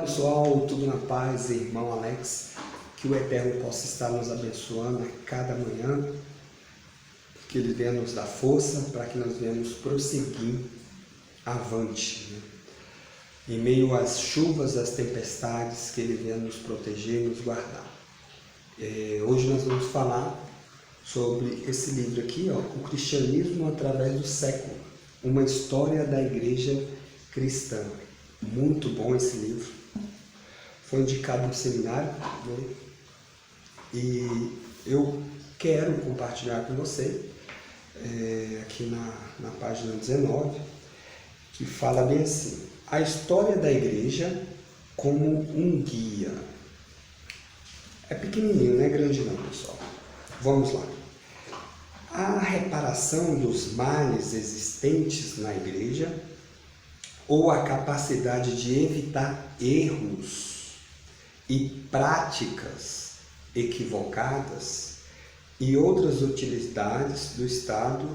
Pessoal, tudo na paz, irmão Alex, que o Eterno possa estar nos abençoando a cada manhã, que Ele venha nos dar força para que nós venhamos prosseguir avante, né? Em meio às chuvas, às tempestades, que Ele venha nos proteger e nos guardar. Hoje nós vamos falar sobre esse livro aqui, O Cristianismo através do século, uma história da igreja cristã. Muito bom esse livro. Foi indicado no seminário, né? E eu quero compartilhar com você, aqui na página 19, que fala bem assim: a história da igreja como um guia. É pequenininho, não é grande não, pessoal. Vamos lá. A reparação dos males existentes na igreja, ou a capacidade de evitar erros e práticas equivocadas e outras utilidades do estado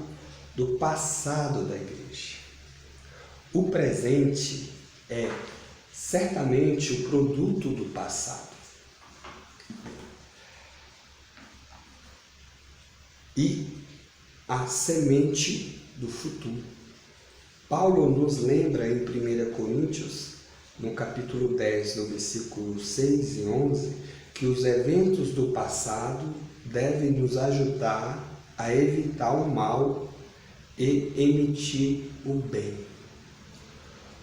do passado da igreja. O presente é certamente o produto do passado e a semente do futuro. Paulo nos lembra em 1 Coríntios, no capítulo 10, no versículo 6 e 11, que os eventos do passado devem nos ajudar a evitar o mal e emitir o bem.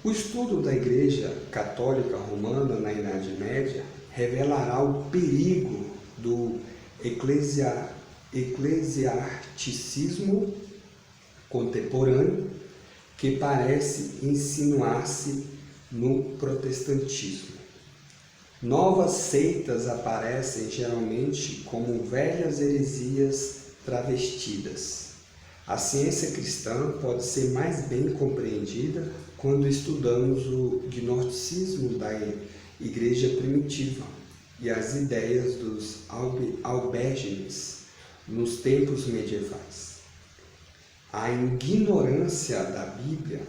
O estudo da Igreja Católica Romana na Idade Média revelará o perigo do eclesiasticismo contemporâneo, que parece insinuar-se no protestantismo. Novas seitas aparecem geralmente como velhas heresias travestidas. A ciência cristã pode ser mais bem compreendida quando estudamos o gnosticismo da igreja primitiva e as ideias dos albergues nos tempos medievais. A ignorância da Bíblia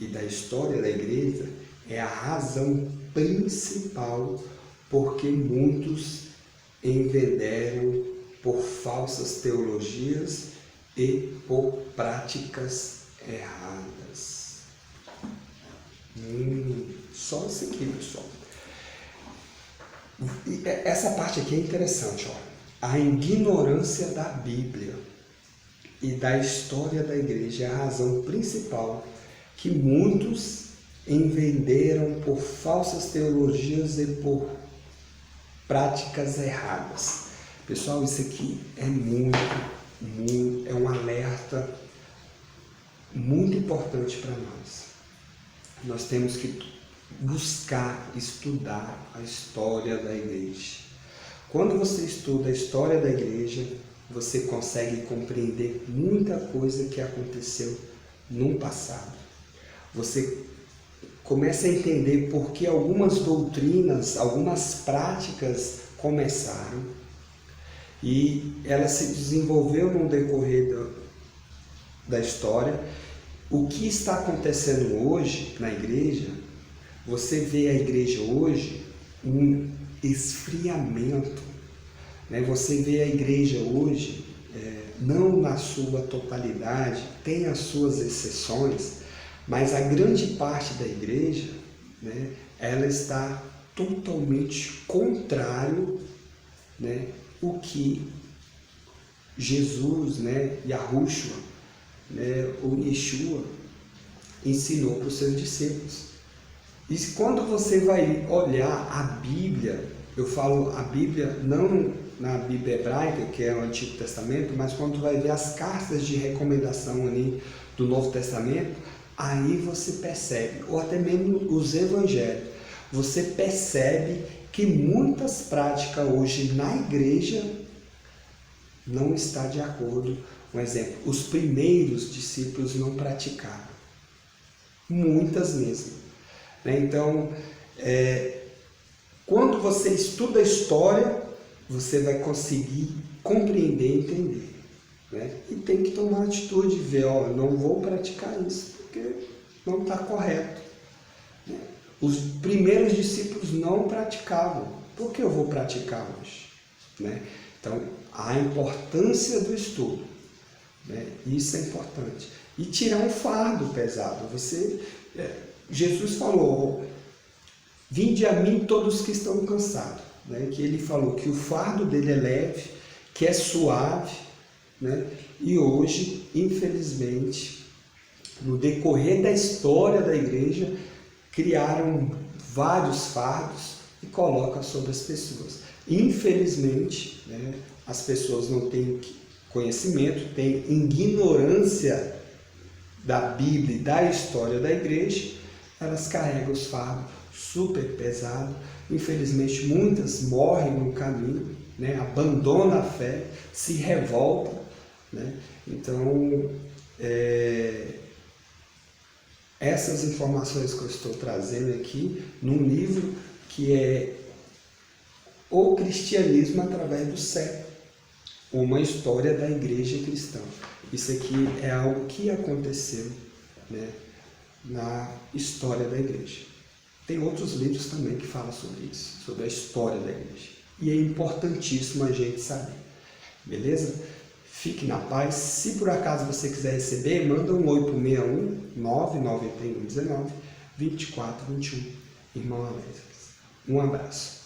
e da história da igreja é a razão principal porque muitos enveredam por falsas teologias e por práticas erradas. Só isso aqui, pessoal. E essa parte aqui é interessante, A ignorância da Bíblia e da história da igreja é a razão principal que muitos envenderam por falsas teologias e por práticas erradas. Pessoal, isso aqui é é um alerta muito importante para nós. Nós temos que buscar, estudar a história da igreja. Quando você estuda a história da igreja, você consegue compreender muita coisa que aconteceu no passado. Você começa a entender por que algumas doutrinas, algumas práticas começaram e elas se desenvolveram no decorrer da história. O que está acontecendo hoje na igreja, você vê a igreja hoje um esfriamento, né? Você vê a igreja hoje, não na sua totalidade, tem as suas exceções, mas a grande parte da igreja, né, ela está totalmente contrário, né, o que Jesus, né, Yahushua, né, o Yeshua ensinou para os seus discípulos. E quando você vai olhar a Bíblia, eu falo a Bíblia não na Bíblia hebraica, que é o Antigo Testamento, mas quando vai ver as cartas de recomendação ali do Novo Testamento, aí você percebe, ou até mesmo os evangelhos, você percebe que muitas práticas hoje na igreja não está de acordo. Um exemplo, os primeiros discípulos não praticaram. Muitas mesmo. Então, quando você estuda a história, você vai conseguir compreender e entender, né? E tem que tomar atitude, ver, não vou praticar isso, porque não está correto. os primeiros discípulos não praticavam. Por que eu vou praticar hoje? Né? Então, a importância do estudo, né? Isso é importante. E tirar um fardo pesado. Jesus falou, vinde a mim todos que estão cansados. Né? Que ele falou que o fardo dele é leve, que é suave. Né? E hoje, infelizmente, no decorrer da história da igreja, criaram vários fardos e colocam sobre as pessoas. Infelizmente, né, as pessoas não têm conhecimento, têm ignorância da Bíblia e da história da igreja, elas carregam os fardos super pesados. Infelizmente, muitas morrem no caminho, né, abandonam a fé, se revoltam. Né? Então, essas informações que eu estou trazendo aqui, num livro que é O Cristianismo através do século, uma história da igreja cristã. Isso aqui é algo que aconteceu, né, na história da igreja. Tem outros livros também que falam sobre isso, sobre a história da igreja. E é importantíssimo a gente saber. Beleza? Fique na paz. Se por acaso você quiser receber, manda um oi para o 61 991 19 24 21. Irmão Alex. Um abraço.